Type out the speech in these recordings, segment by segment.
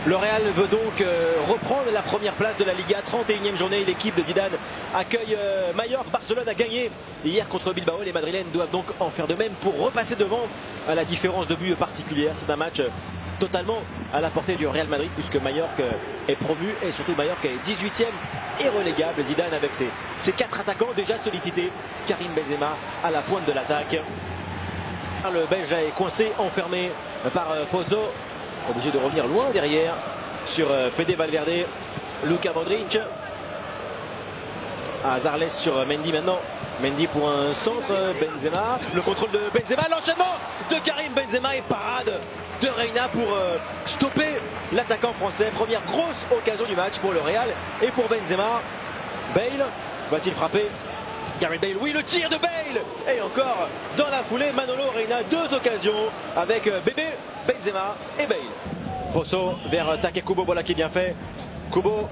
Le Real veut donc reprendre la première place de la Liga, 31e journée. L'équipe de Zidane accueille Mallorca. Barcelone a gagné hier contre Bilbao. Les Madrilènes doivent donc en faire de même pour repasser devant à la différence de but particulière. C'est un match totalement à la portée du Real Madrid puisque Mallorca est promu et surtout Mallorca est 18e et relégable. Zidane avec ses 4 attaquants déjà sollicités. Karim Benzema à la pointe de l'attaque. Le Belge est coincé, enfermé par Pozo. Obligé de revenir loin derrière sur Fede Valverde, Luka Modric. Hazard laisse sur Mendy maintenant. Mendy pour un centre, Benzema. Le contrôle de Benzema, l'enchaînement de Karim Benzema et parade de Reina pour stopper l'attaquant français. Première grosse occasion du match pour le Real et pour Benzema. Bale va-t-il frapper? Gareth Bale, oui, le tir de Bale. Et encore dans la foulée, Manolo Reina, 2 occasions avec Bébé, Benzema et Bale. Pozo vers Take Kubo, voilà qui est bien fait. Kubo,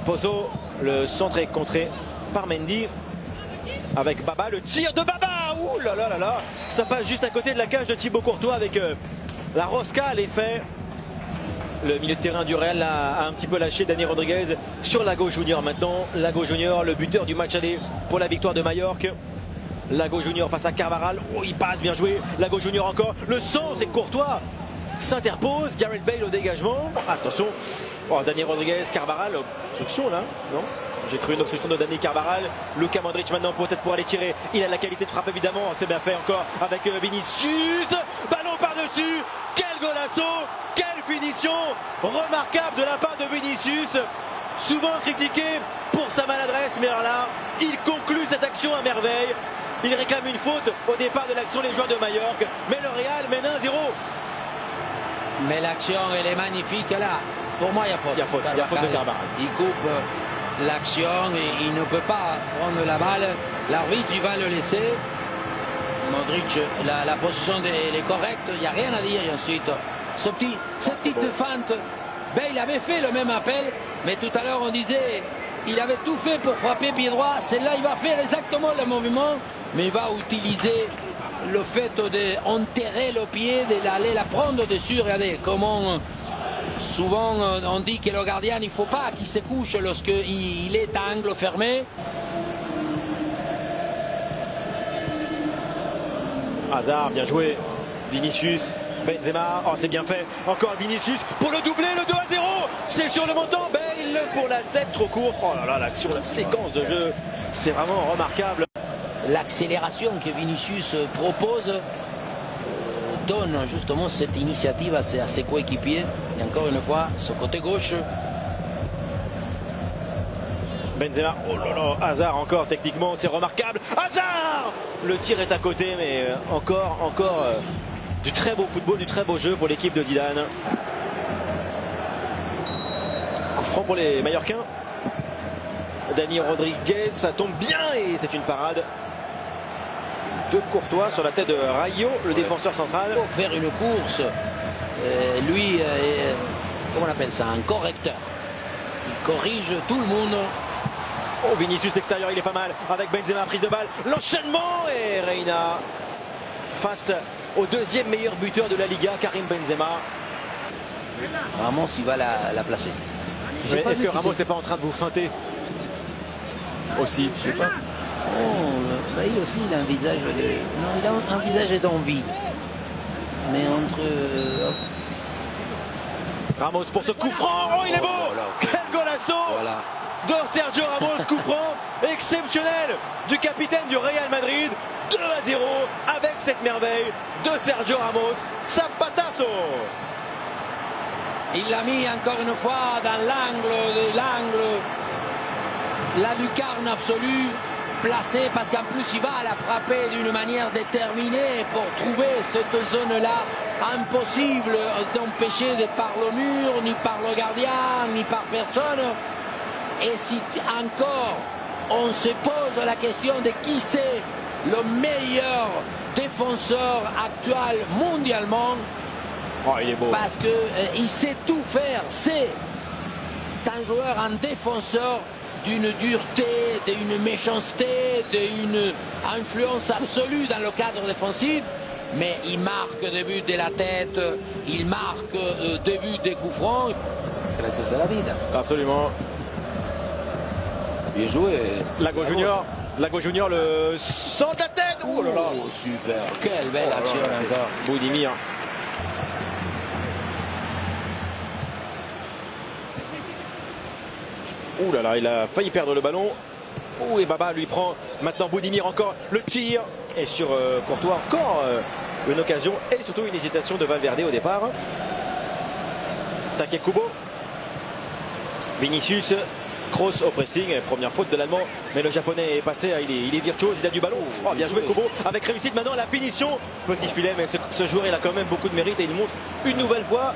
Pozo, le centre est contré par Mendy. Avec Baba, le tir de Baba. Ouh là là là là. Ça passe juste à côté de la cage de Thibaut Courtois avec la Rosca à l'effet. Le milieu de terrain du Real a un petit peu lâché. Dani Rodriguez sur Lago Junior maintenant. Lago Junior, le buteur du match aller pour la victoire de Mallorca. Lago Junior face à Carvajal. Oh, il passe, bien joué. Lago Junior encore. Le centre et Courtois s'interpose. Gareth Bale au dégagement. Attention. Oh, Dani Rodriguez, Carvajal. Obstruction là, non? J'ai cru une obstruction de Dani Carvajal. Luka Modric maintenant peut-être pour aller tirer. Il a la qualité de frappe évidemment. C'est bien fait encore avec Vinicius. Ballon par-dessus. Quel golasso. Quelle finition remarquable de la part de Vinicius. Souvent critiqué pour sa maladresse. Mais alors là, il conclut cette action à merveille. Il réclame une faute au départ de l'action les joueurs de Mallorca. Mais le Real mène 1-0. Mais l'action elle est magnifique là. Pour moi il y a faute. Il y a faute de Carvajal. Il coupe l'action et il ne peut pas prendre la balle. L'arbitre il va le laisser. Modric, la position est correcte, il n'y a rien à dire. Et ensuite, cette petite feinte, il avait fait le même appel, mais tout à l'heure on disait il avait tout fait pour frapper pied droit. Celle-là il va faire exactement le mouvement, mais il va utiliser le fait d'enterrer le pied, d'aller la prendre dessus. Regardez comment souvent on dit que le gardien il ne faut pas qu'il se couche lorsqu'il est à angle fermé. Hazard, bien joué. Vinicius, Benzema, oh c'est bien fait. Encore Vinicius pour le doubler, le 2-0. C'est sur le montant. Bale pour la tête trop court. Oh là là, l'action, la séquence de jeu, c'est vraiment remarquable. L'accélération que Vinicius propose donne justement cette initiative à ses coéquipiers. Et encore une fois, ce côté gauche. Benzema, oh là là, Hazard encore techniquement, c'est remarquable. Hazard! Le tir est à côté, mais encore du très beau football, du très beau jeu pour l'équipe de Zidane. Coup franc pour les Mallorquins. Dani Rodriguez, ça tombe bien et c'est une parade de Courtois sur la tête de Rayo, le défenseur central. Pour faire une course, lui, comment on appelle ça, un correcteur. Il corrige tout le monde. Oh, Vinicius extérieur, il est pas mal avec Benzema, prise de balle, l'enchaînement et Reina face au deuxième meilleur buteur de la Liga, Karim Benzema. Ramos, il va la placer. Est-ce que Ramos n'est pas en train de vous feinter aussi? Je sais pas. Oh, il aussi, il a un visage de... Non, il a un visage d'envie. Mais entre... Ramos pour ce coup franc. Oh, il est beau. Voilà. Quel golasso Voilà. de Sergio Ramos, coup franc exceptionnel du capitaine du Real Madrid. 2-0 avec cette merveille de Sergio Ramos. Zapatazo. Il l'a mis encore une fois dans l'angle, la lucarne absolue, placée parce qu'en plus il va la frapper d'une manière déterminée pour trouver cette zone-là. Impossible d'empêcher de par le mur, ni par le gardien, ni par personne. Et si encore on se pose la question de qui c'est le meilleur défenseur actuel mondialement, oh, il est beau. Parce qu'il sait tout faire. C'est un joueur, un défenseur d'une dureté, d'une méchanceté, d'une influence absolue dans le cadre défensif. mais il marque des buts de la tête, il marque des buts des coups francs. C'est la vie. Absolument. Bien joué. Lago Junior, le centre de la tête. Oh là là. Oh, super. Quelle belle action encore. Boudimir. Ouh là là, il a failli perdre le ballon. Ouh, et Baba lui prend maintenant Boudimir encore le tir. Et sur Courtois encore une occasion et surtout une hésitation de Valverde au départ. Takekubo. Vinicius. Kroos au pressing, première faute de l'Allemand, mais le Japonais est passé, il est virtuose, il a du ballon. Oh, bien joué Kubo, avec réussite maintenant la finition. Petit filet, mais ce joueur il a quand même beaucoup de mérite et il montre une nouvelle fois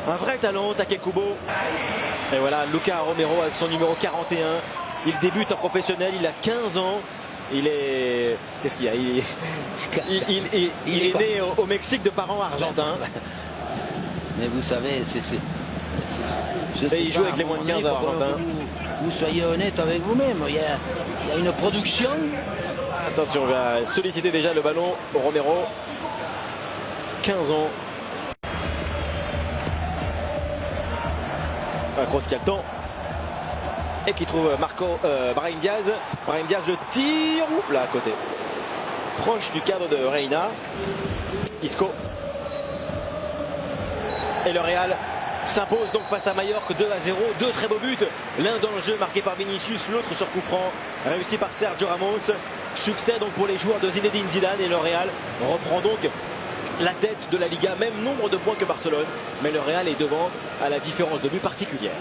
un vrai talent, Takekubo. Et voilà, Luca Romero avec son numéro 41. Il débute en professionnel, il a 15 ans. Il est... Qu'est-ce qu'il y a? Il est né au Mexique de parents argentins. Mais vous savez, et il joue avec les moins de 15 ans argentins. Vous soyez honnête avec vous-même, il y a une production. Attention, on va solliciter déjà le ballon. Romero, 15 ans. Kroos qui a le temps. Et qui trouve Brahim Diaz. Brahim Diaz le tire. Oups, là à côté. Proche du cadre de Reina. Isco. Et le Real s'impose donc face à Majorque 2-0, deux très beaux buts, l'un dans le jeu marqué par Vinicius, l'autre sur coup franc réussi par Sergio Ramos. Succès donc pour les joueurs de Zinedine Zidane et le Real reprend donc la tête de la Liga, même nombre de points que Barcelone, mais le Real est devant à la différence de but particulière.